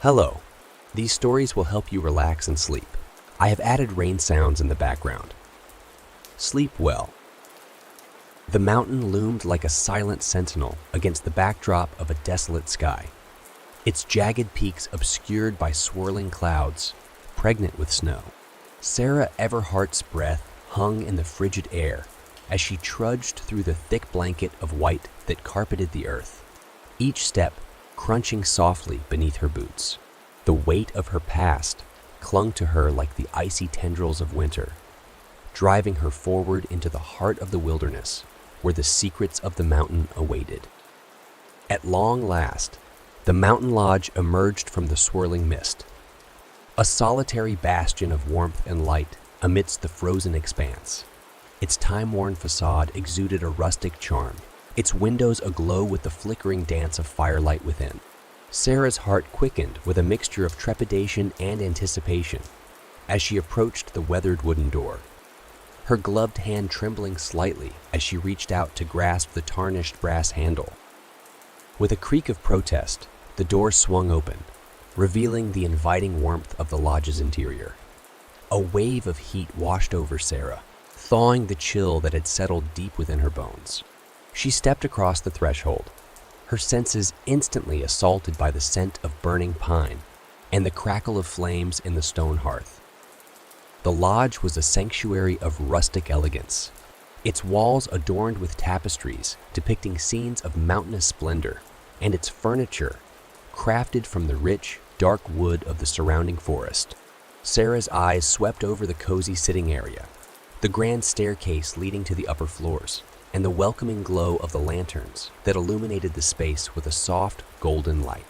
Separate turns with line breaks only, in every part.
Hello. These stories will help you relax and sleep. I have added rain sounds in the background. Sleep well. The mountain loomed like a silent sentinel against the backdrop of a desolate sky. Its jagged peaks obscured by swirling clouds, pregnant with snow. Sarah Everhart's breath hung in the frigid air as she trudged through the thick blanket of white that carpeted the earth, each step crunching softly beneath her boots. The weight of her past clung to her like the icy tendrils of winter, driving her forward into the heart of the wilderness where the secrets of the mountain awaited. At long last, the mountain lodge emerged from the swirling mist, a solitary bastion of warmth and light amidst the frozen expanse. Its time-worn facade exuded a rustic charm, its windows aglow with the flickering dance of firelight within. Sarah's heart quickened with a mixture of trepidation and anticipation as she approached the weathered wooden door, her gloved hand trembling slightly as she reached out to grasp the tarnished brass handle. With a creak of protest, the door swung open, revealing the inviting warmth of the lodge's interior. A wave of heat washed over Sarah, thawing the chill that had settled deep within her bones. She stepped across the threshold, her senses instantly assaulted by the scent of burning pine and the crackle of flames in the stone hearth. The lodge was a sanctuary of rustic elegance, its walls adorned with tapestries depicting scenes of mountainous splendor, and its furniture crafted from the rich, dark wood of the surrounding forest. Sarah's eyes swept over the cozy sitting area, the grand staircase leading to the upper floors, and the welcoming glow of the lanterns that illuminated the space with a soft, golden light.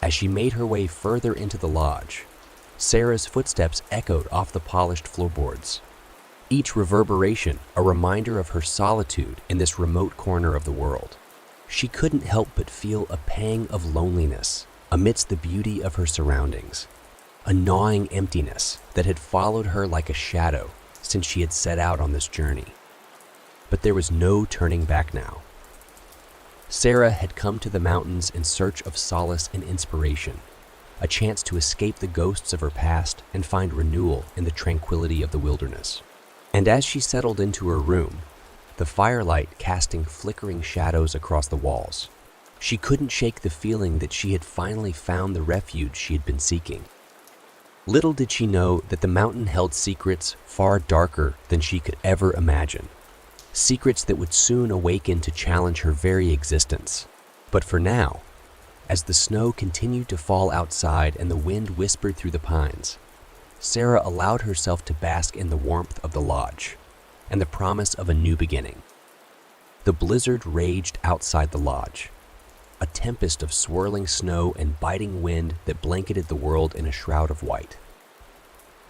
As she made her way further into the lodge, Sarah's footsteps echoed off the polished floorboards, each reverberation a reminder of her solitude in this remote corner of the world. She couldn't help but feel a pang of loneliness amidst the beauty of her surroundings, a gnawing emptiness that had followed her like a shadow since she had set out on this journey. But there was no turning back now. Sarah had come to the mountains in search of solace and inspiration, a chance to escape the ghosts of her past and find renewal in the tranquility of the wilderness. And as she settled into her room, the firelight casting flickering shadows across the walls, she couldn't shake the feeling that she had finally found the refuge she had been seeking. Little did she know that the mountain held secrets far darker than she could ever imagine. Secrets that would soon awaken to challenge her very existence. But for now, as the snow continued to fall outside and the wind whispered through the pines, Sarah allowed herself to bask in the warmth of the lodge and the promise of a new beginning. The blizzard raged outside the lodge, a tempest of swirling snow and biting wind that blanketed the world in a shroud of white.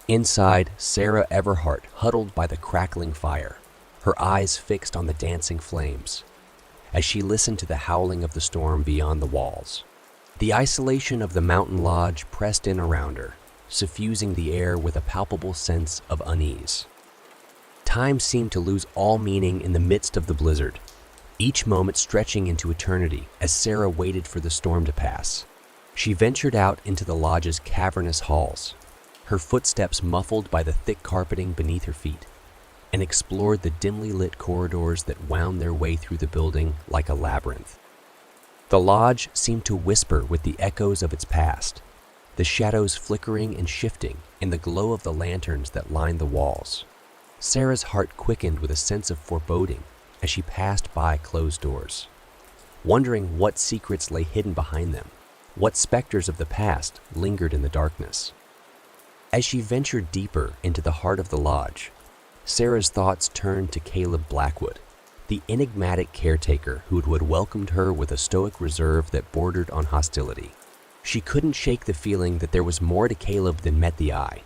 Inside, Sarah Everhart huddled by the crackling fire, her eyes fixed on the dancing flames, as she listened to the howling of the storm beyond the walls. The isolation of the mountain lodge pressed in around her, suffusing the air with a palpable sense of unease. Time seemed to lose all meaning in the midst of the blizzard, each moment stretching into eternity as Sarah waited for the storm to pass. She ventured out into the lodge's cavernous halls, her footsteps muffled by the thick carpeting beneath her feet, and explored the dimly lit corridors that wound their way through the building like a labyrinth. The lodge seemed to whisper with the echoes of its past, the shadows flickering and shifting in the glow of the lanterns that lined the walls. Sarah's heart quickened with a sense of foreboding as she passed by closed doors, wondering what secrets lay hidden behind them, what specters of the past lingered in the darkness. As she ventured deeper into the heart of the lodge, Sarah's thoughts turned to Caleb Blackwood, the enigmatic caretaker who had welcomed her with a stoic reserve that bordered on hostility. She couldn't shake the feeling that there was more to Caleb than met the eye,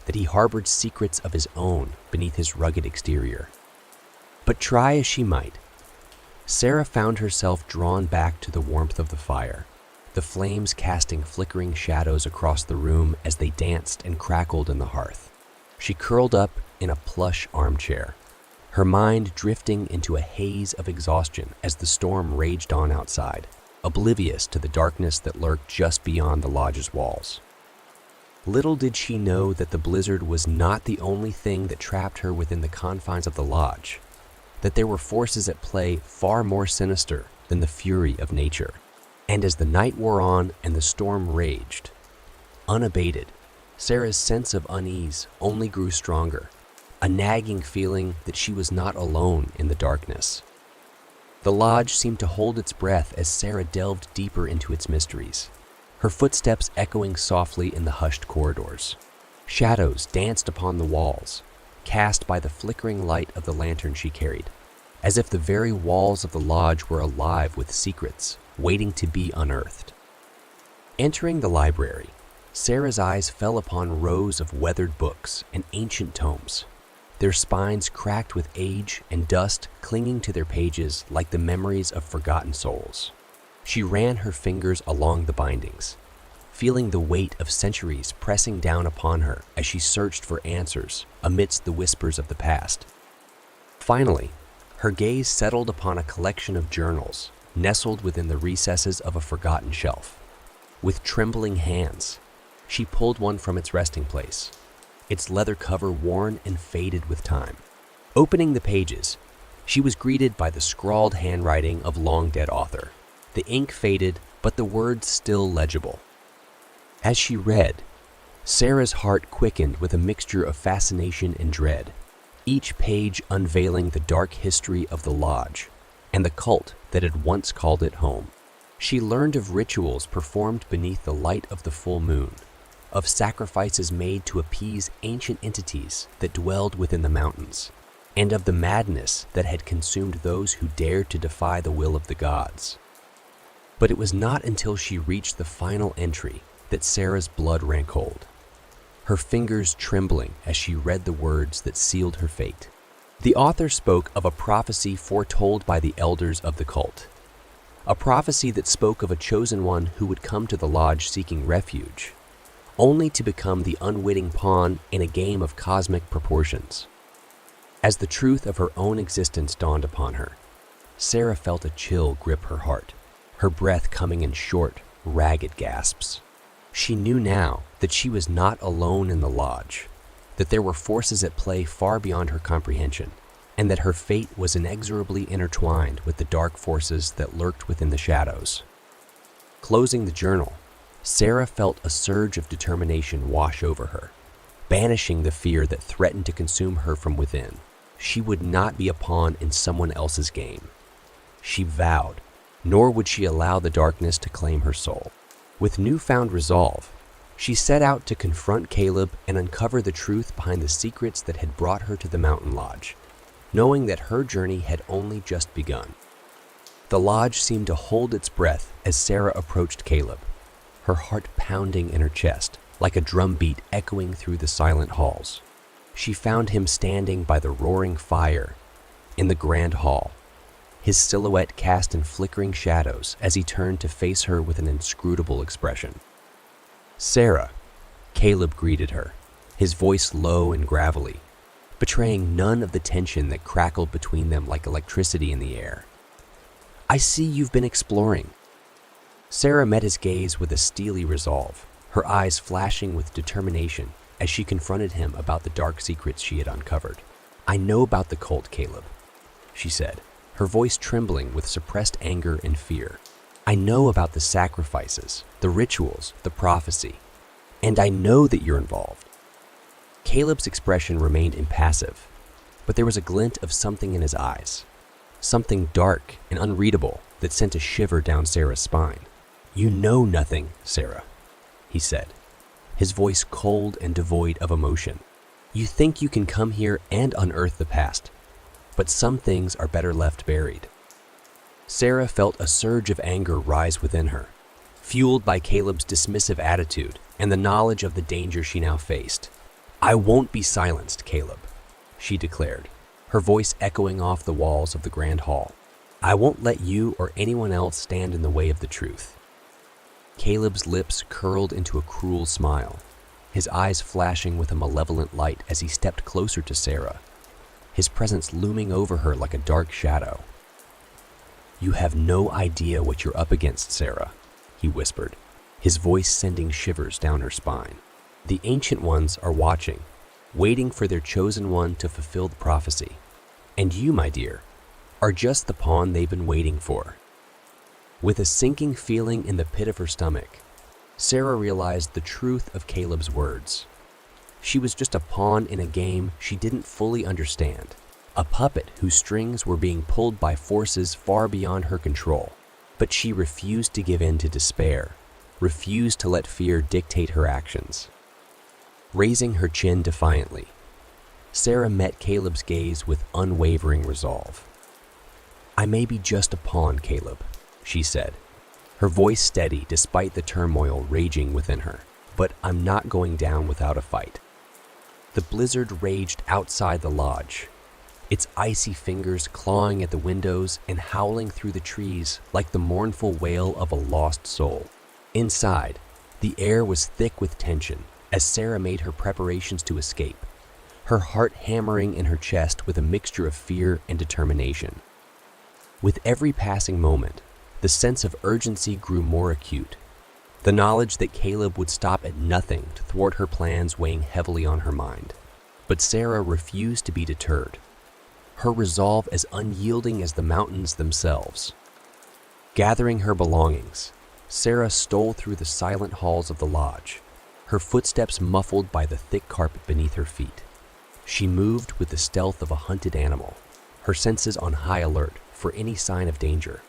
that he harbored secrets of his own beneath his rugged exterior. But try as she might, Sarah found herself drawn back to the warmth of the fire, the flames casting flickering shadows across the room as they danced and crackled in the hearth. She curled up in a plush armchair, her mind drifting into a haze of exhaustion as the storm raged on outside. oblivious to the darkness that lurked just beyond the lodge's walls. Little did she know that the blizzard was not the only thing that trapped her within the confines of the lodge, that there were forces at play far more sinister than the fury of nature. And as the night wore on and the storm raged, unabated, Sarah's sense of unease only grew stronger, a nagging feeling that she was not alone in the darkness. The lodge seemed to hold its breath as Sarah delved deeper into its mysteries, her footsteps echoing softly in the hushed corridors. Shadows danced upon the walls, cast by the flickering light of the lantern she carried, as if the very walls of the lodge were alive with secrets waiting to be unearthed. Entering the library, Sarah's eyes fell upon rows of weathered books and ancient tomes, their spines cracked with age and dust clinging to their pages like the memories of forgotten souls. She ran her fingers along the bindings, feeling the weight of centuries pressing down upon her as she searched for answers amidst the whispers of the past. Finally, her gaze settled upon a collection of journals nestled within the recesses of a forgotten shelf. With trembling hands, she pulled one from its resting place, its leather cover worn and faded with time. Opening the pages, she was greeted by the scrawled handwriting of long-dead author. The ink faded, but the words still legible. As she read, Sarah's heart quickened with a mixture of fascination and dread, each page unveiling the dark history of the lodge and the cult that had once called it home. She learned of rituals performed beneath the light of the full moon, of sacrifices made to appease ancient entities that dwelled within the mountains, and of the madness that had consumed those who dared to defy the will of the gods. But it was not until she reached the final entry that Sarah's blood ran cold, her fingers trembling as she read the words that sealed her fate. The author spoke of a prophecy foretold by the elders of the cult, a prophecy that spoke of a chosen one who would come to the lodge seeking refuge, only to become the unwitting pawn in a game of cosmic proportions. As the truth of her own existence dawned upon her, Sarah felt a chill grip her heart, her breath coming in short, ragged gasps. She knew now that she was not alone in the lodge, that there were forces at play far beyond her comprehension, and that her fate was inexorably intertwined with the dark forces that lurked within the shadows. Closing the journal, Sarah felt a surge of determination wash over her, banishing the fear that threatened to consume her from within. She would not be a pawn in someone else's game. She vowed, nor would she allow the darkness to claim her soul. With newfound resolve, she set out to confront Caleb and uncover the truth behind the secrets that had brought her to the mountain lodge, knowing that her journey had only just begun. The lodge seemed to hold its breath as Sarah approached Caleb, her heart pounding in her chest like a drumbeat echoing through the silent halls. She found him standing by the roaring fire in the grand hall, his silhouette cast in flickering shadows as he turned to face her with an inscrutable expression. "Sarah," Caleb greeted her, his voice low and gravelly, betraying none of the tension that crackled between them like electricity in the air. "I see you've been exploring." Sarah met his gaze with a steely resolve, her eyes flashing with determination as she confronted him about the dark secrets she had uncovered. "I know about the cult, Caleb," she said, her voice trembling with suppressed anger and fear. "I know about the sacrifices, the rituals, the prophecy, and I know that you're involved." Caleb's expression remained impassive, but there was a glint of something in his eyes, something dark and unreadable that sent a shiver down Sarah's spine. "You know nothing, Sarah," he said, his voice cold and devoid of emotion. "You think you can come here and unearth the past, but some things are better left buried." Sarah felt a surge of anger rise within her, fueled by Caleb's dismissive attitude and the knowledge of the danger she now faced. "I won't be silenced, Caleb," she declared, her voice echoing off the walls of the grand hall. "I won't let you or anyone else stand in the way of the truth." Caleb's lips curled into a cruel smile, his eyes flashing with a malevolent light as he stepped closer to Sarah, his presence looming over her like a dark shadow. "You have no idea what you're up against, Sarah," he whispered, his voice sending shivers down her spine. "The Ancient Ones are watching, waiting for their chosen one to fulfill the prophecy. And you, my dear, are just the pawn they've been waiting for." With a sinking feeling in the pit of her stomach, Sarah realized the truth of Caleb's words. She was just a pawn in a game she didn't fully understand, a puppet whose strings were being pulled by forces far beyond her control. But she refused to give in to despair, refused to let fear dictate her actions. Raising her chin defiantly, Sarah met Caleb's gaze with unwavering resolve. "I may be just a pawn, Caleb," she said, her voice steady despite the turmoil raging within her, "but I'm not going down without a fight." The blizzard raged outside the lodge, its icy fingers clawing at the windows and howling through the trees like the mournful wail of a lost soul. Inside, the air was thick with tension as Sarah made her preparations to escape, her heart hammering in her chest with a mixture of fear and determination. With every passing moment, the sense of urgency grew more acute, the knowledge that Caleb would stop at nothing to thwart her plans weighing heavily on her mind. But Sarah refused to be deterred, her resolve as unyielding as the mountains themselves. Gathering her belongings, Sarah stole through the silent halls of the lodge, her footsteps muffled by the thick carpet beneath her feet. She moved with the stealth of a hunted animal, her senses on high alert for any sign of danger.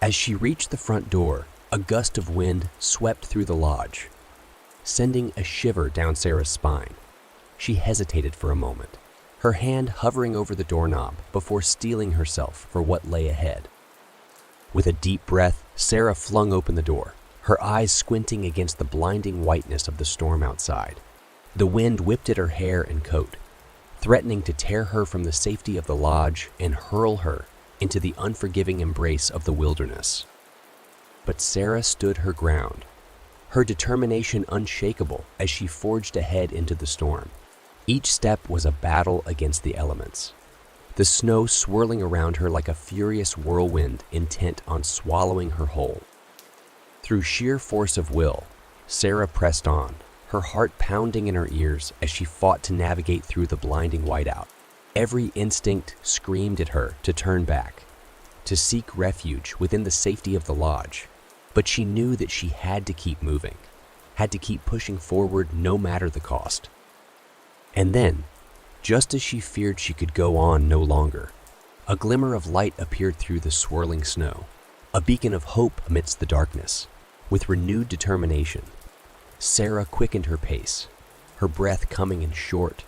As she reached the front door, a gust of wind swept through the lodge, sending a shiver down Sarah's spine. She hesitated for a moment, her hand hovering over the doorknob before steeling herself for what lay ahead. With a deep breath, Sarah flung open the door, her eyes squinting against the blinding whiteness of the storm outside. The wind whipped at her hair and coat, threatening to tear her from the safety of the lodge and hurl her into the unforgiving embrace of the wilderness. But Sarah stood her ground, her determination unshakable as she forged ahead into the storm. Each step was a battle against the elements, the snow swirling around her like a furious whirlwind intent on swallowing her whole. Through sheer force of will, Sarah pressed on, her heart pounding in her ears as she fought to navigate through the blinding whiteout. Every instinct screamed at her to turn back, to seek refuge within the safety of the lodge. But she knew that she had to keep moving, had to keep pushing forward no matter the cost. And then, just as she feared she could go on no longer, a glimmer of light appeared through the swirling snow, a beacon of hope amidst the darkness. With renewed determination, Sarah quickened her pace, her breath coming in short,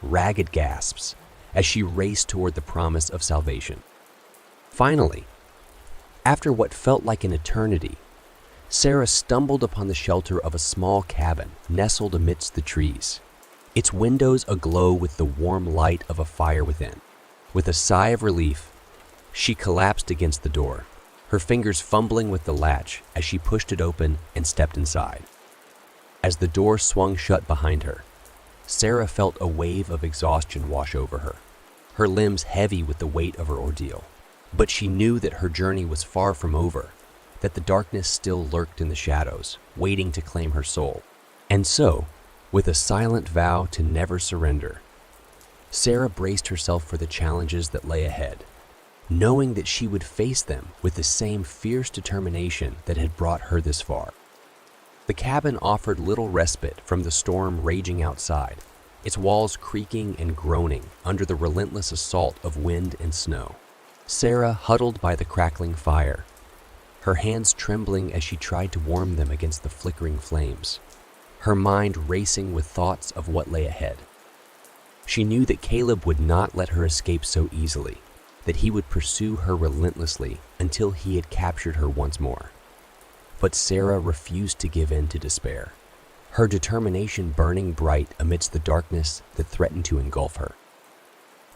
ragged gasps as she raced toward the promise of salvation. Finally, after what felt like an eternity, Sarah stumbled upon the shelter of a small cabin nestled amidst the trees, its windows aglow with the warm light of a fire within. With a sigh of relief, she collapsed against the door, her fingers fumbling with the latch as she pushed it open and stepped inside. As the door swung shut behind her, Sarah felt a wave of exhaustion wash over her, her limbs heavy with the weight of her ordeal. But she knew that her journey was far from over, that the darkness still lurked in the shadows, waiting to claim her soul. And so, with a silent vow to never surrender, Sarah braced herself for the challenges that lay ahead, knowing that she would face them with the same fierce determination that had brought her this far. The cabin offered little respite from the storm raging outside, its walls creaking and groaning under the relentless assault of wind and snow. Sarah huddled by the crackling fire, her hands trembling as she tried to warm them against the flickering flames, her mind racing with thoughts of what lay ahead. She knew that Caleb would not let her escape so easily, that he would pursue her relentlessly until he had captured her once more. But Sarah refused to give in to despair, her determination burning bright amidst the darkness that threatened to engulf her.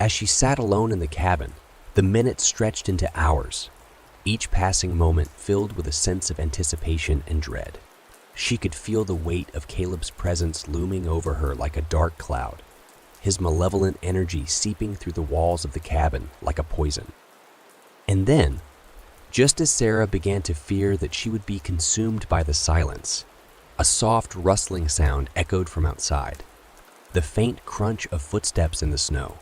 As she sat alone in the cabin, the minutes stretched into hours, each passing moment filled with a sense of anticipation and dread. She could feel the weight of Caleb's presence looming over her like a dark cloud, his malevolent energy seeping through the walls of the cabin like a poison. And then, Just as Sarah began to fear that she would be consumed by the silence, a soft rustling sound echoed from outside. The faint crunch of footsteps in the snow.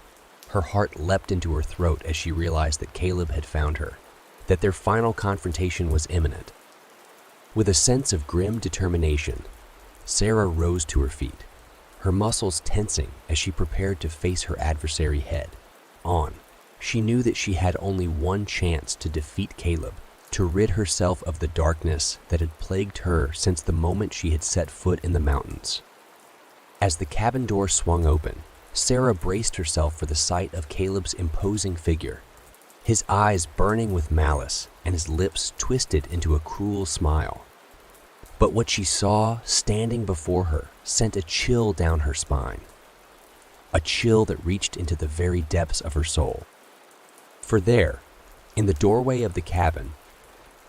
Her heart leapt into her throat as she realized that Caleb had found her, that their final confrontation was imminent. With a sense of grim determination, Sarah rose to her feet, her muscles tensing as she prepared to face her adversary head on. She knew that she had only one chance to defeat Caleb, to rid herself of the darkness that had plagued her since the moment she had set foot in the mountains. As the cabin door swung open, Sarah braced herself for the sight of Caleb's imposing figure, his eyes burning with malice and his lips twisted into a cruel smile. But what she saw standing before her sent a chill down her spine, a chill that reached into the very depths of her soul. For there, in the doorway of the cabin,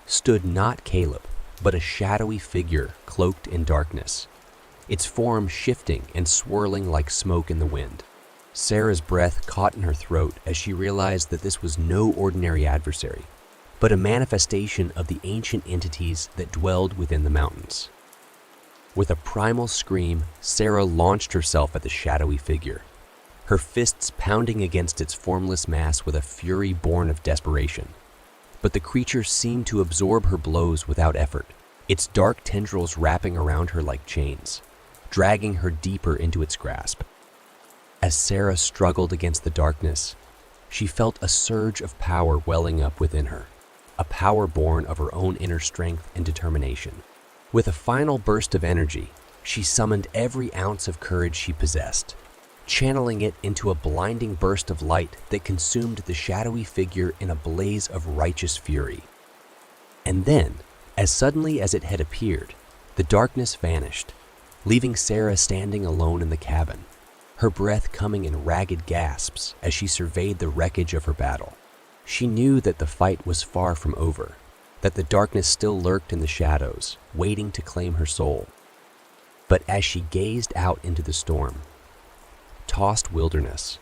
stood not Caleb, but a shadowy figure cloaked in darkness, its form shifting and swirling like smoke in the wind. Sarah's breath caught in her throat as she realized that this was no ordinary adversary, but a manifestation of the ancient entities that dwelled within the mountains. With a primal scream, Sarah launched herself at the shadowy figure, her fists pounding against its formless mass with a fury born of desperation. But the creature seemed to absorb her blows without effort, its dark tendrils wrapping around her like chains, dragging her deeper into its grasp. As Sarah struggled against the darkness, she felt a surge of power welling up within her, a power born of her own inner strength and determination. With a final burst of energy, she summoned every ounce of courage she possessed, channeling it into a blinding burst of light that consumed the shadowy figure in a blaze of righteous fury. And then, as suddenly as it had appeared, the darkness vanished, leaving Sarah standing alone in the cabin, her breath coming in ragged gasps as she surveyed the wreckage of her battle. She knew that the fight was far from over, that the darkness still lurked in the shadows, waiting to claim her soul. But as she gazed out into the storm, tossed wilderness,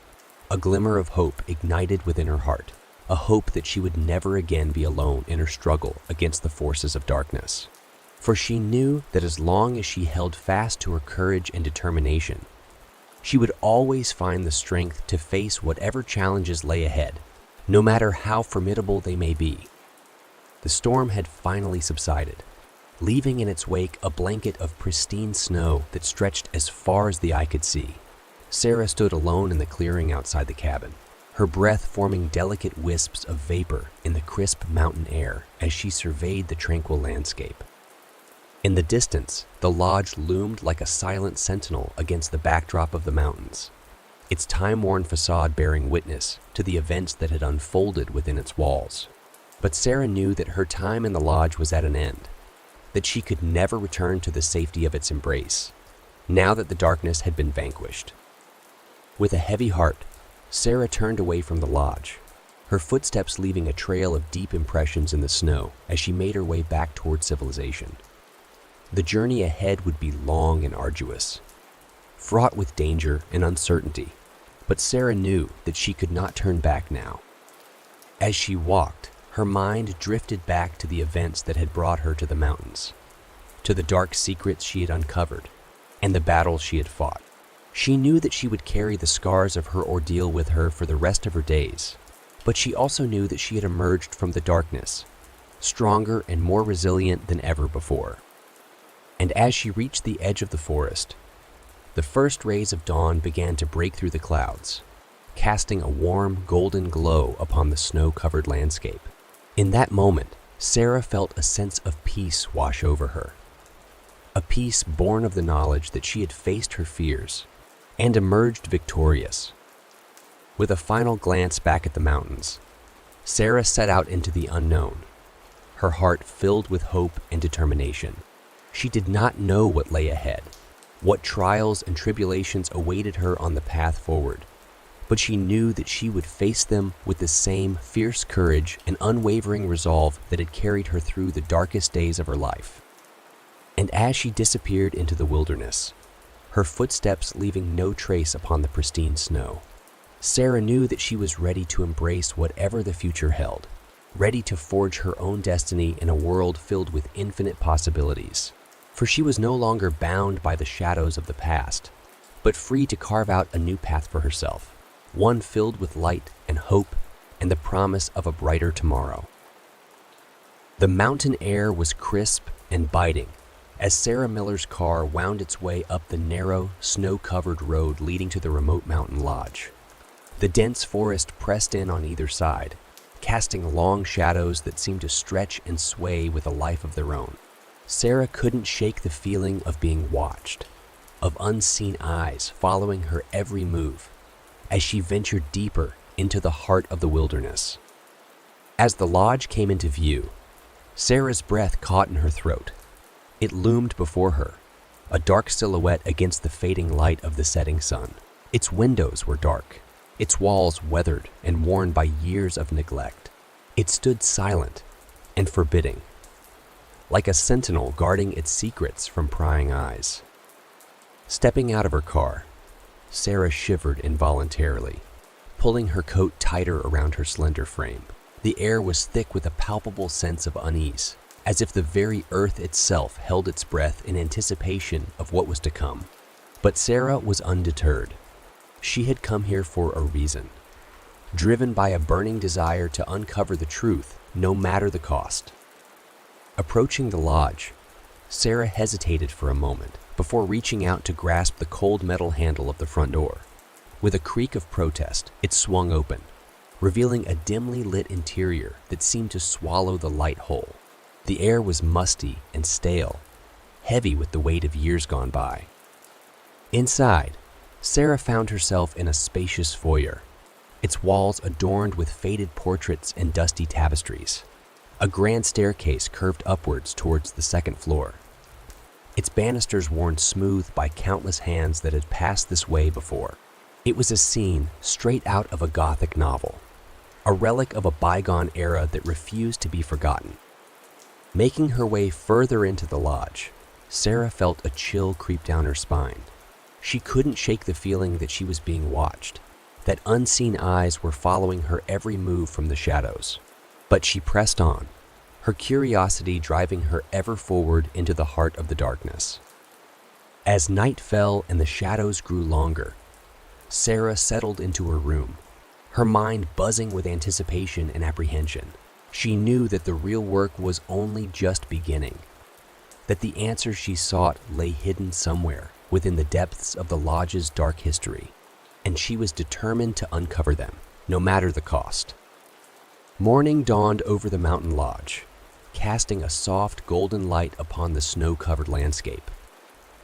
a glimmer of hope ignited within her heart, a hope that she would never again be alone in her struggle against the forces of darkness. For she knew that as long as she held fast to her courage and determination, she would always find the strength to face whatever challenges lay ahead, no matter how formidable they may be. The storm had finally subsided, leaving in its wake a blanket of pristine snow that stretched as far as the eye could see. Sarah stood alone in the clearing outside the cabin, her breath forming delicate wisps of vapor in the crisp mountain air as she surveyed the tranquil landscape. In the distance, the lodge loomed like a silent sentinel against the backdrop of the mountains, its time-worn facade bearing witness to the events that had unfolded within its walls. But Sarah knew that her time in the lodge was at an end, that she could never return to the safety of its embrace, now that the darkness had been vanquished. With a heavy heart, Sarah turned away from the lodge, her footsteps leaving a trail of deep impressions in the snow as she made her way back toward civilization. The journey ahead would be long and arduous, fraught with danger and uncertainty, but Sarah knew that she could not turn back now. As she walked, her mind drifted back to the events that had brought her to the mountains, to the dark secrets she had uncovered, and the battles she had fought. She knew that she would carry the scars of her ordeal with her for the rest of her days, but she also knew that she had emerged from the darkness, stronger and more resilient than ever before. And as she reached the edge of the forest, the first rays of dawn began to break through the clouds, casting a warm, golden glow upon the snow-covered landscape. In that moment, Sarah felt a sense of peace wash over her, a peace born of the knowledge that she had faced her fears and emerged victorious. With a final glance back at the mountains, Sarah set out into the unknown, her heart filled with hope and determination. She did not know what lay ahead, what trials and tribulations awaited her on the path forward, but she knew that she would face them with the same fierce courage and unwavering resolve that had carried her through the darkest days of her life. And as she disappeared into the wilderness, her footsteps leaving no trace upon the pristine snow, Sarah knew that she was ready to embrace whatever the future held, ready to forge her own destiny in a world filled with infinite possibilities. For she was no longer bound by the shadows of the past, but free to carve out a new path for herself, one filled with light and hope and the promise of a brighter tomorrow. The mountain air was crisp and biting as Sarah Miller's car wound its way up the narrow, snow-covered road leading to the remote mountain lodge. The dense forest pressed in on either side, casting long shadows that seemed to stretch and sway with a life of their own. Sarah couldn't shake the feeling of being watched, of unseen eyes following her every move as she ventured deeper into the heart of the wilderness. As the lodge came into view, Sarah's breath caught in her throat. It loomed before her, a dark silhouette against the fading light of the setting sun. Its windows were dark, its walls weathered and worn by years of neglect. It stood silent and forbidding, like a sentinel guarding its secrets from prying eyes. Stepping out of her car, Sarah shivered involuntarily, pulling her coat tighter around her slender frame. The air was thick with a palpable sense of unease, as if the very earth itself held its breath in anticipation of what was to come. But Sarah was undeterred. She had come here for a reason, driven by a burning desire to uncover the truth, no matter the cost. Approaching the lodge, Sarah hesitated for a moment before reaching out to grasp the cold metal handle of the front door. With a creak of protest, it swung open, revealing a dimly lit interior that seemed to swallow the light whole. The air was musty and stale, heavy with the weight of years gone by. Inside, Sarah found herself in a spacious foyer, its walls adorned with faded portraits and dusty tapestries. A grand staircase curved upwards towards the second floor, its banisters worn smooth by countless hands that had passed this way before. It was a scene straight out of a Gothic novel, a relic of a bygone era that refused to be forgotten. Making her way further into the lodge, Sarah felt a chill creep down her spine. She couldn't shake the feeling that she was being watched, that unseen eyes were following her every move from the shadows. But she pressed on, her curiosity driving her ever forward into the heart of the darkness. As night fell and the shadows grew longer, Sarah settled into her room, her mind buzzing with anticipation and apprehension. She knew that the real work was only just beginning, that the answers she sought lay hidden somewhere within the depths of the lodge's dark history, and she was determined to uncover them, no matter the cost. Morning dawned over the mountain lodge, casting a soft golden light upon the snow-covered landscape.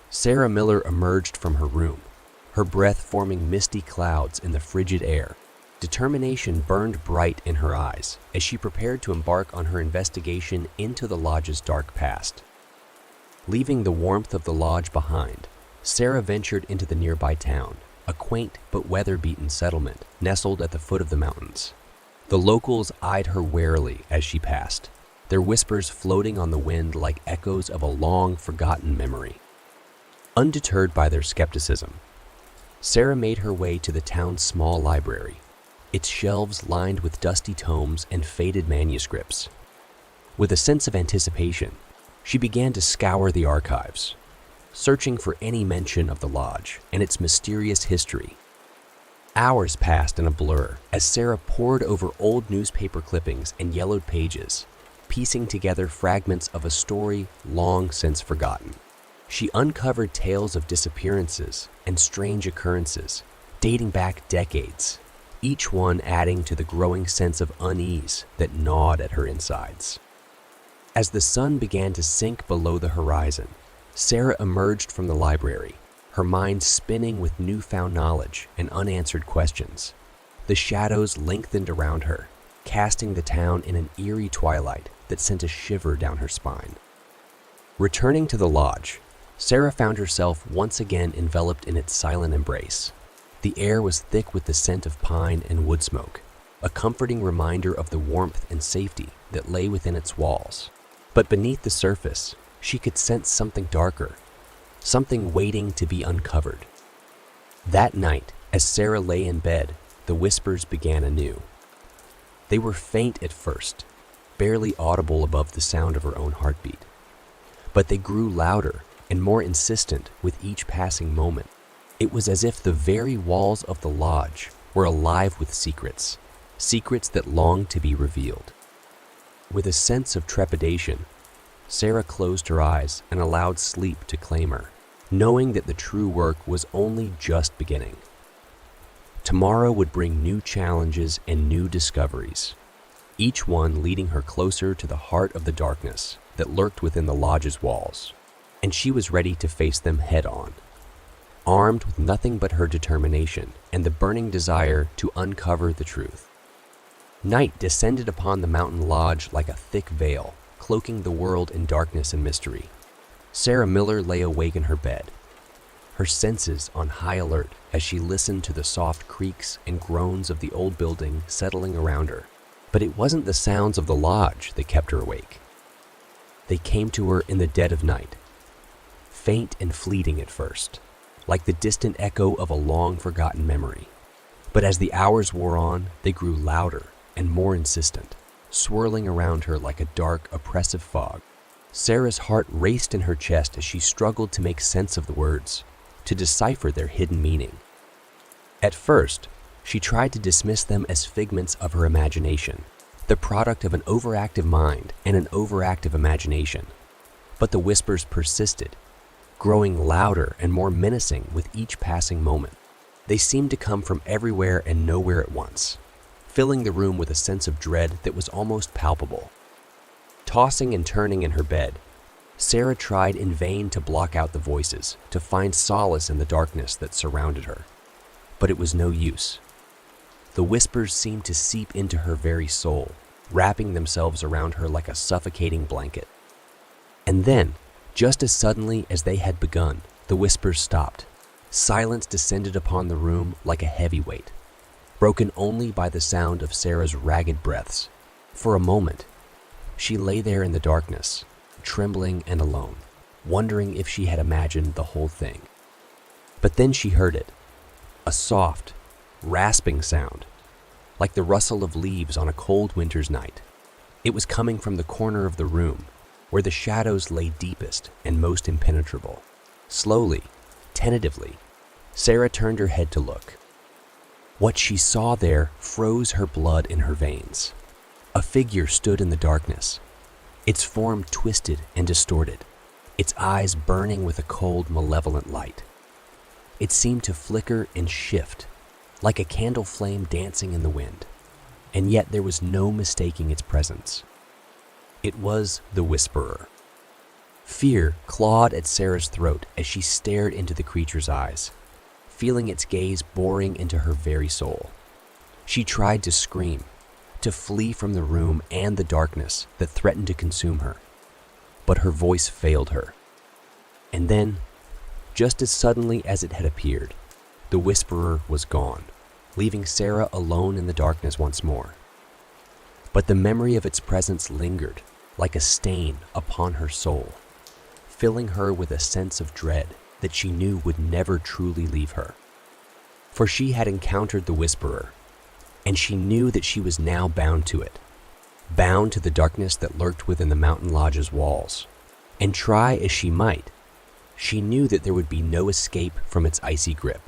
Sarah Miller emerged from her room, her breath forming misty clouds in the frigid air. Determination burned bright in her eyes as she prepared to embark on her investigation into the lodge's dark past. Leaving the warmth of the lodge behind, Sarah ventured into the nearby town, a quaint but weather-beaten settlement nestled at the foot of the mountains. The locals eyed her warily as she passed, their whispers floating on the wind like echoes of a long-forgotten memory. Undeterred by their skepticism, Sarah made her way to the town's small library, its shelves lined with dusty tomes and faded manuscripts. With a sense of anticipation, she began to scour the archives, searching for any mention of the lodge and its mysterious history. Hours passed in a blur as Sarah pored over old newspaper clippings and yellowed pages, piecing together fragments of a story long since forgotten. She uncovered tales of disappearances and strange occurrences dating back decades, each one adding to the growing sense of unease that gnawed at her insides. As the sun began to sink below the horizon, Sarah emerged from the library, her mind spinning with newfound knowledge and unanswered questions. The shadows lengthened around her, casting the town in an eerie twilight that sent a shiver down her spine. Returning to the lodge, Sarah found herself once again enveloped in its silent embrace. The air was thick with the scent of pine and wood smoke, a comforting reminder of the warmth and safety that lay within its walls. But beneath the surface, she could sense something darker, something waiting to be uncovered. That night, as Sarah lay in bed, the whispers began anew. They were faint at first, barely audible above the sound of her own heartbeat. But they grew louder and more insistent with each passing moment. It was as if the very walls of the lodge were alive with secrets, secrets that longed to be revealed. With a sense of trepidation, Sarah closed her eyes and allowed sleep to claim her, knowing that the true work was only just beginning. Tomorrow would bring new challenges and new discoveries, each one leading her closer to the heart of the darkness that lurked within the lodge's walls, and she was ready to face them head-on, armed with nothing but her determination and the burning desire to uncover the truth. Night descended upon the mountain lodge like a thick veil, cloaking the world in darkness and mystery. Sarah Miller lay awake in her bed, her senses on high alert as she listened to the soft creaks and groans of the old building settling around her. But it wasn't the sounds of the lodge that kept her awake. They came to her in the dead of night, faint and fleeting at first, like the distant echo of a long-forgotten memory. But as the hours wore on, they grew louder and more insistent, swirling around her like a dark, oppressive fog. Sarah's heart raced in her chest as she struggled to make sense of the words, to decipher their hidden meaning. At first, she tried to dismiss them as figments of her imagination, the product of an overactive mind and an overactive imagination. But the whispers persisted, growing louder and more menacing with each passing moment. They seemed to come from everywhere and nowhere at once, filling the room with a sense of dread that was almost palpable. Tossing and turning in her bed, Sarah tried in vain to block out the voices, to find solace in the darkness that surrounded her. But it was no use. The whispers seemed to seep into her very soul, wrapping themselves around her like a suffocating blanket. And then, just as suddenly as they had begun, the whispers stopped. Silence descended upon the room like a heavy weight, broken only by the sound of Sarah's ragged breaths. For a moment, she lay there in the darkness, trembling and alone, wondering if she had imagined the whole thing. But then she heard it, a soft, rasping sound, like the rustle of leaves on a cold winter's night. It was coming from the corner of the room, where the shadows lay deepest and most impenetrable. Slowly, tentatively, Sarah turned her head to look. What she saw there froze her blood in her veins. A figure stood in the darkness, its form twisted and distorted, its eyes burning with a cold, malevolent light. It seemed to flicker and shift, like a candle flame dancing in the wind, and yet there was no mistaking its presence. It was the Whisperer. Fear clawed at Sarah's throat as she stared into the creature's eyes, feeling its gaze boring into her very soul. She tried to scream, to flee from the room and the darkness that threatened to consume her, but her voice failed her. And then, just as suddenly as it had appeared, the Whisperer was gone, leaving Sarah alone in the darkness once more. But the memory of its presence lingered like a stain upon her soul, filling her with a sense of dread that she knew would never truly leave her. For she had encountered the Whisperer, and she knew that she was now bound to it, bound to the darkness that lurked within the mountain lodge's walls. And try as she might, she knew that there would be no escape from its icy grip.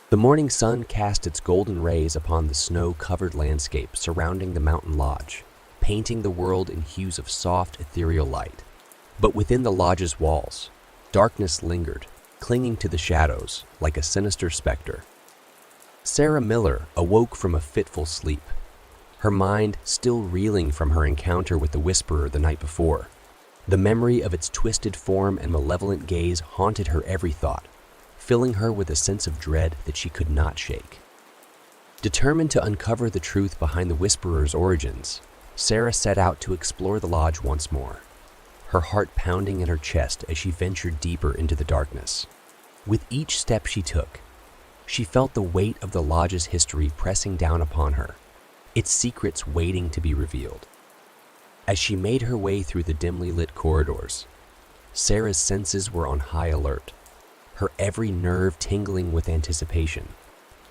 The morning sun cast its golden rays upon the snow-covered landscape surrounding the mountain lodge, painting the world in hues of soft, ethereal light. But within the lodge's walls, darkness lingered, clinging to the shadows like a sinister specter. Sarah Miller awoke from a fitful sleep, her mind still reeling from her encounter with the Whisperer the night before. The memory of its twisted form and malevolent gaze haunted her every thought, filling her with a sense of dread that she could not shake. Determined to uncover the truth behind the Whisperer's origins, Sarah set out to explore the lodge once more, her heart pounding in her chest as she ventured deeper into the darkness. With each step she took, she felt the weight of the lodge's history pressing down upon her, its secrets waiting to be revealed. As she made her way through the dimly lit corridors, Sarah's senses were on high alert, her every nerve tingling with anticipation.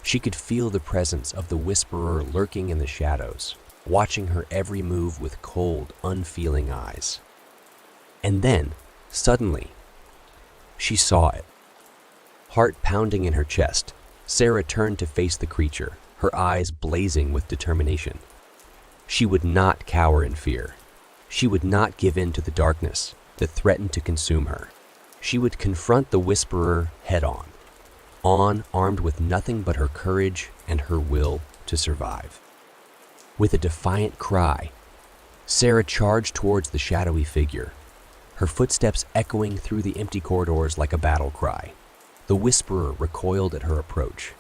She could feel the presence of the Whisperer lurking in the shadows, watching her every move with cold, unfeeling eyes. And then, suddenly, she saw it. Heart pounding in her chest, Sarah turned to face the creature, her eyes blazing with determination. She would not cower in fear. She would not give in to the darkness that threatened to consume her. She would confront the Whisperer head-on, armed with nothing but her courage and her will to survive. With a defiant cry, Sarah charged towards the shadowy figure, her footsteps echoing through the empty corridors like a battle cry. The Whisperer recoiled at her approach,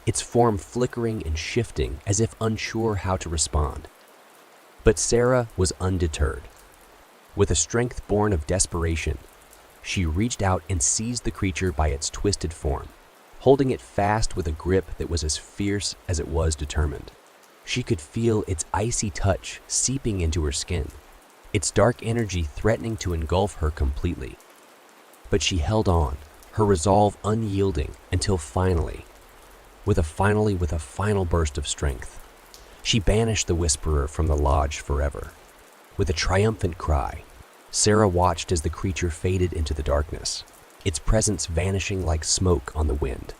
its form flickering and shifting as if unsure how to respond. But Sarah was undeterred. With a strength born of desperation, she reached out and seized the creature by its twisted form, holding it fast with a grip that was as fierce as it was determined. She could feel its icy touch seeping into her skin, its dark energy threatening to engulf her completely. But she held on, her resolve unyielding, until finally, with a final burst of strength, she banished the Whisperer from the lodge forever. With a triumphant cry, Sarah watched as the creature faded into the darkness, its presence vanishing like smoke on the wind.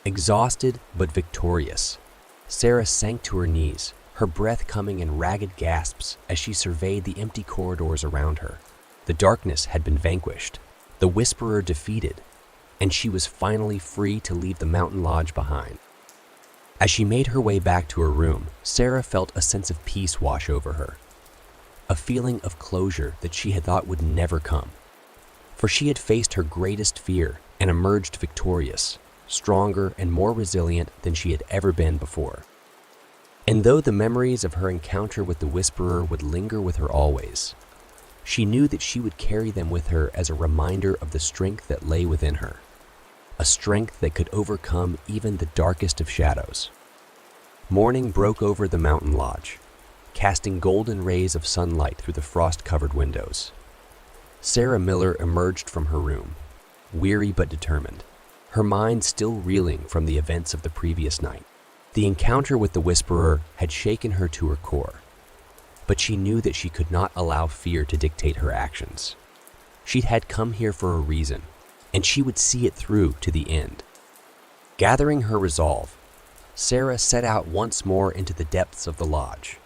Exhausted but victorious, Sarah sank to her knees, her breath coming in ragged gasps as she surveyed the empty corridors around her. The darkness had been vanquished, the Whisperer defeated, and she was finally free to leave the mountain lodge behind. As she made her way back to her room, Sarah felt a sense of peace wash over her, a feeling of closure that she had thought would never come. For she had faced her greatest fear and emerged victorious, stronger and more resilient than she had ever been before. And though the memories of her encounter with the Whisperer would linger with her always, she knew that she would carry them with her as a reminder of the strength that lay within her, a strength that could overcome even the darkest of shadows. Morning broke over the mountain lodge, casting golden rays of sunlight through the frost-covered windows. Sarah Miller emerged from her room, weary but determined, her mind still reeling from the events of the previous night. The encounter with the Whisperer had shaken her to her core, but she knew that she could not allow fear to dictate her actions. She had come here for a reason, and she would see it through to the end. Gathering her resolve, Sarah set out once more into the depths of the lodge,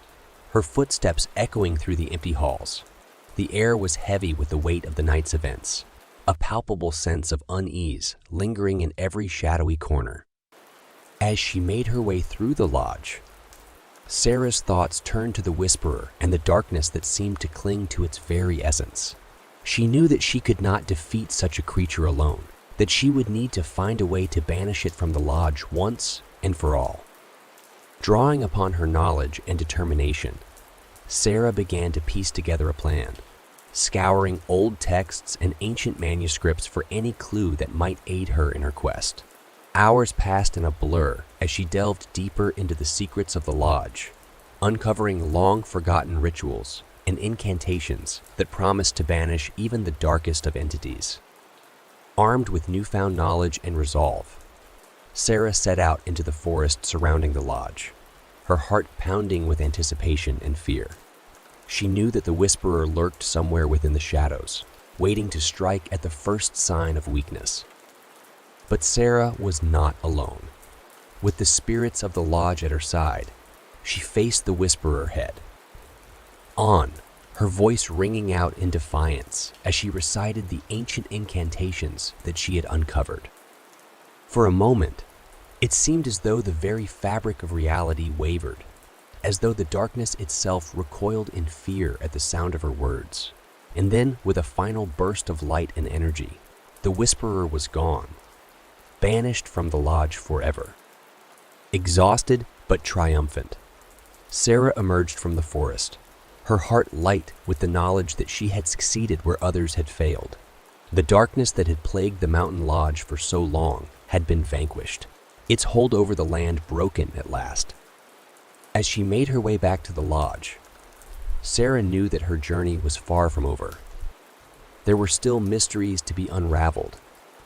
her footsteps echoing through the empty halls. The air was heavy with the weight of the night's events, a palpable sense of unease lingering in every shadowy corner. As she made her way through the lodge, Sarah's thoughts turned to the Whisperer and the darkness that seemed to cling to its very essence. She knew that she could not defeat such a creature alone, that she would need to find a way to banish it from the lodge once and for all. Drawing upon her knowledge and determination, Sarah began to piece together a plan, scouring old texts and ancient manuscripts for any clue that might aid her in her quest. Hours passed in a blur as she delved deeper into the secrets of the lodge, uncovering long-forgotten rituals and incantations that promised to banish even the darkest of entities. Armed with newfound knowledge and resolve, Sarah set out into the forest surrounding the lodge, her heart pounding with anticipation and fear. She knew that the Whisperer lurked somewhere within the shadows, waiting to strike at the first sign of weakness. But Sarah was not alone. With the spirits of the lodge at her side, she faced the Whisperer head on, her voice ringing out in defiance as she recited the ancient incantations that she had uncovered. For a moment, it seemed as though the very fabric of reality wavered, as though the darkness itself recoiled in fear at the sound of her words. And then, with a final burst of light and energy, the Whisperer was gone, banished from the lodge forever. Exhausted but triumphant, Sarah emerged from the forest, her heart light with the knowledge that she had succeeded where others had failed. The darkness that had plagued the mountain lodge for so long had been vanquished, its hold over the land broken at last. As she made her way back to the lodge, Sarah knew that her journey was far from over. There were still mysteries to be unraveled,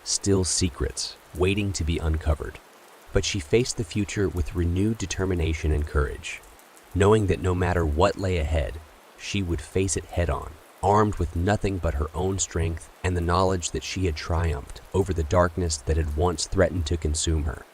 still secrets waiting to be uncovered. But she faced the future with renewed determination and courage, knowing that no matter what lay ahead, she would face it head-on, armed with nothing but her own strength and the knowledge that she had triumphed over the darkness that had once threatened to consume her.